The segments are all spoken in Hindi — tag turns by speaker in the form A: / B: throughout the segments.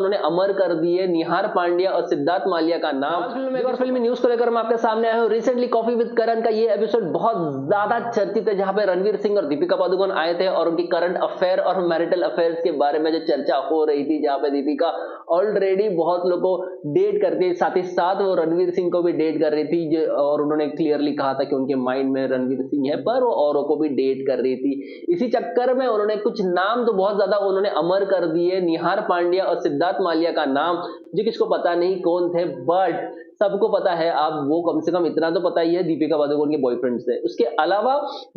A: उन्होंने अमर कर दिए निहार पांड्या और सिद्धार्थ मालिया का नाम। और फिल्मी न्यूज को लेकर मैं आपके सामने आया हूँ। रिसेंटली कॉफी विद करण का ये एपिसोड बहुत ज्यादा चर्चित है, जहां पे रणवीर सिंह और दीपिका पादुकोण आए थे और उनकी करंट अफेयर और मैरिटल अफेयर्स के बारे में जो चर्चा हो रही थी, जहां पे दीपिका ऑलरेडी बहुत लोगों को डेट करती, साथ ही साथ वो रणवीर सिंह को भी डेट कर रही थी, और उन्होंने क्लियरली कहा था कि उनके माइंड में रणवीर सिंह है, पर वो औरों को भी डेट कर रही थी। इसी चक्कर में उन्होंने कुछ नाम तो बहुत ज्यादा उन्होंने अमर कर दिए, निहार पांड्या और सिद्धार्थ मालिया का नाम, जो किसको पता नहीं कौन थे, बट सबको पता है। आप वो कम से कम इतना तो पता ही है, दीपिका पादुकोण के बॉयफ्रेंड से। उसके अलावा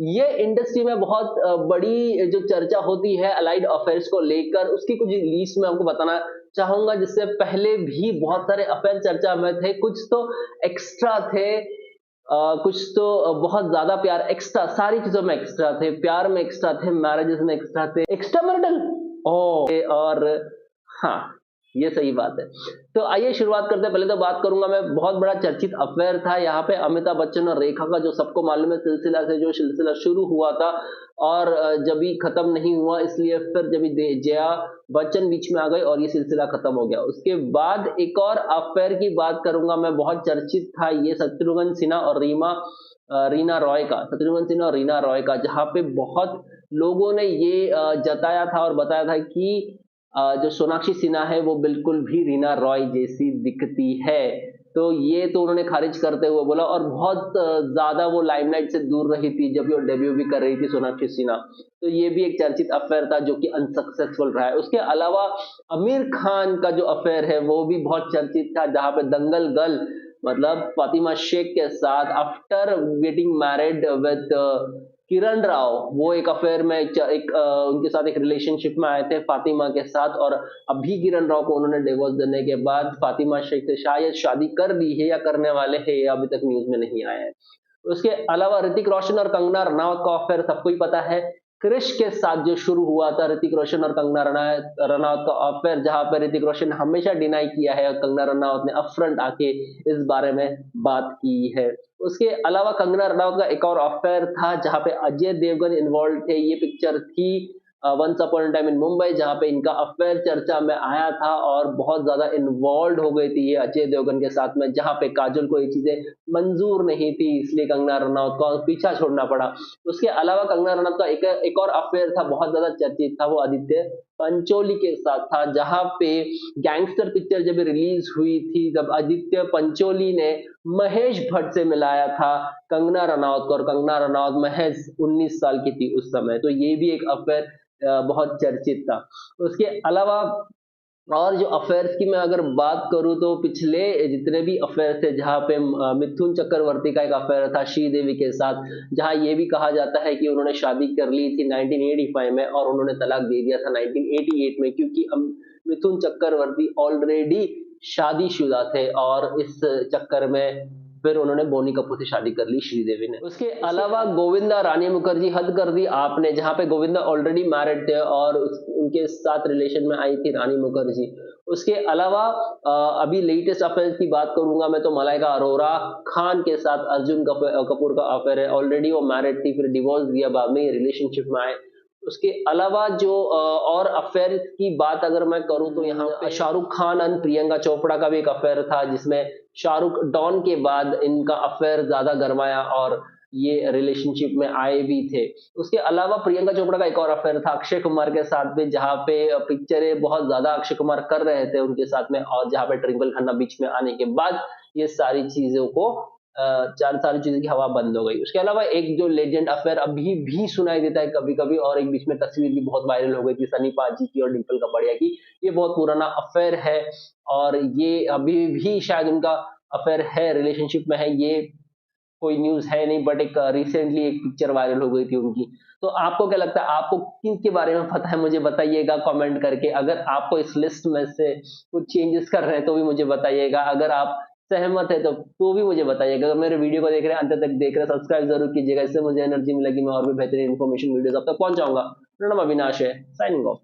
A: ये इंडस्ट्री में बहुत बड़ी जो चर्चा होती है अलाइड अफेयर्स को लेकर, उसकी कुछ लिस्ट में आपको बताना चाहूंगा, जिससे पहले भी बहुत सारे अफेयर चर्चा में थे, कुछ तो एक्स्ट्रा थे, कुछ तो बहुत ज्यादा प्यार एक्स्ट्रा, सारी चीजों में एक्स्ट्रा थे, प्यार में एक्स्ट्रा थे, मैरिजेस में एक्स्ट्रा थे, एक्स्ट्रा मैरिटल और हाँ, ये सही बात है। तो आइए शुरुआत करते हैं। पहले तो बात करूंगा मैं, बहुत बड़ा चर्चित अफेयर था यहाँ पे अमिताभ बच्चन और रेखा का, जो सबको मालूम है सिलसिला से जो सिलसिला शुरू हुआ था और जब भी खत्म नहीं हुआ, इसलिए फिर जब जया बच्चन बीच में आ गई और ये सिलसिला खत्म हो गया। उसके बाद एक और अफेयर की बात करूंगा मैं, बहुत चर्चित था ये शत्रुघ्न सिन्हा और रीना रॉय का, शत्रुघ्न सिन्हा और रीना रॉय का, जहां पे बहुत लोगों ने ये जताया था और बताया था कि जो सोनाक्षी सिन्हा है वो बिल्कुल भी रीना रॉय जैसी दिखती है। तो ये तो उन्होंने खारिज करते हुए बोला, और बहुत ज्यादा वो लाइमलाइट से दूर रही थी जब वो डेब्यू भी कर रही थी सोनाक्षी सिन्हा। तो ये भी एक चर्चित अफेयर था जो कि अनसक्सेसफुल रहा है। उसके अलावा आमिर खान का जो अफेयर है वो भी बहुत चर्चित था, जहां पे दंगल गर्ल मतलब फातिमा शेख के साथ after getting married with Kiran Rao, वो एक अफेयर में उनके साथ एक रिलेशनशिप में आए थे फातिमा के साथ, और अभी किरण राव को उन्होंने डिवोर्स देने के बाद फातिमा शेख से शायद शादी कर ली है या करने वाले हैं, या अभी तक न्यूज में नहीं आया है। उसके अलावा ऋतिक रोशन और कंगना रनावत का अफेयर सबको ही पता है, क्रिश के साथ जो शुरू हुआ था ऋतिक रोशन और कंगना रनावत का अफेयर, जहां पर ऋतिक रोशन हमेशा डिनाई किया है और कंगना रनावत ने अपफ्रंट आके इस बारे में बात की है। उसके अलावा कंगना रनावत का एक और अफेयर था जहां पे अजय देवगन इन्वॉल्व थे। ये पिक्चर थी once upon time in Mumbai, जहां पे इनका अफेयर चर्चा में आया था और बहुत ज्यादा इन्वॉल्व हो गई थी ये अजय देवगन के साथ में, जहां पे काजल को ये चीजें मंजूर नहीं थी, इसलिए कंगना रनावत को पीछा छोड़ना पड़ा। उसके अलावा कंगना रनावत का एक और अफेयर था, बहुत ज्यादा चर्चित था, वो आदित्य पंचोली के साथ था, जहां पे गैंगस्टर पिक्चर जब रिलीज हुई थी, जब आदित्य पंचोली ने महेश भट्ट से मिलाया था कंगना रनावत को, और कंगना रनावत महज 19 साल की थी उस समय। तो ये भी एक अफेयर बहुत चर्चित था। उसके अलावा और जो अफेयर्स की मैं अगर बात करूं, तो पिछले जितने भी अफेयर थे, जहां पे मिथुन चक्रवर्ती का एक अफेयर था श्रीदेवी के साथ, जहां ये भी कहा जाता है कि उन्होंने शादी कर ली थी 1985 में और उन्होंने तलाक दे दिया था 1988 में, क्योंकि मिथुन चक्रवर्ती ऑलरेडी शादीशुदा थे और इस चक्कर में फिर उन्होंने बोनी कपूर से शादी कर ली श्रीदेवी ने। उसके अलावा गोविंदा रानी मुखर्जी, हद कर दी आपने, जहां पे गोविंदा ऑलरेडी मैरिड थे और उनके साथ रिलेशन में आई थी रानी मुखर्जी। उसके अलावा अभी लेटेस्ट अफेयर की बात करूंगा मैं, तो मलाइका अरोरा खान के साथ अर्जुन कपूर का अफेयर है। ऑलरेडी वो मैरिड थी, फिर डिवोर्स दिया, बाद में रिलेशनशिप में आए। उसके अलावा जो और अफेयर की बात अगर मैं करूं, तो यहाँ पे शाहरुख खान और प्रियंका चोपड़ा का भी एक अफेयर था, जिसमें शाहरुख डॉन के बाद इनका अफेयर ज्यादा गरमाया और ये रिलेशनशिप में आए भी थे। उसके अलावा प्रियंका चोपड़ा का एक और अफेयर था अक्षय कुमार के साथ भी, जहां पे पिक्चरें बहुत ज्यादा अक्षय कुमार कर रहे थे उनके साथ में, और जहां पे ट्विंकल खन्ना बीच में आने के बाद ये सारी चीजों को सारी चीजों की हवा बंद हो गई। उसके अलावा एक जो लेजेंड अफेयर अभी भी सुनाई देता है कभी कभी, और एक बीच में तस्वीर भी बहुत वायरल हो गई थी सनी पाजी की और डिंपल कपाड़िया की, ये बहुत पुराना अफेयर है और ये अभी भी शायद उनका अफेयर है, रिलेशनशिप में है, ये कोई न्यूज है नहीं, बट एक रिसेंटली एक पिक्चर वायरल हो गई थी उनकी। तो आपको क्या लगता है, आपको किन के बारे में पता है, मुझे बताइएगा कमेंट करके। अगर आपको इस लिस्ट में से कुछ चेंजेस कर रहे हैं तो भी मुझे बताइएगा, अगर आप सहमत है तो भी मुझे बताइएगा। अगर मेरे वीडियो को देख रहे हैं, अंत तक देख रहे हैं, सब्सक्राइब जरूर कीजिएगा, इससे मुझे एनर्जी मिलेगी, मैं और भी बेहतरीन इन्फॉर्मेशन वीडियोस आप तक पहुंचाऊंगा। मेरा नाम अविनाश है, साइनिंग ऑफ।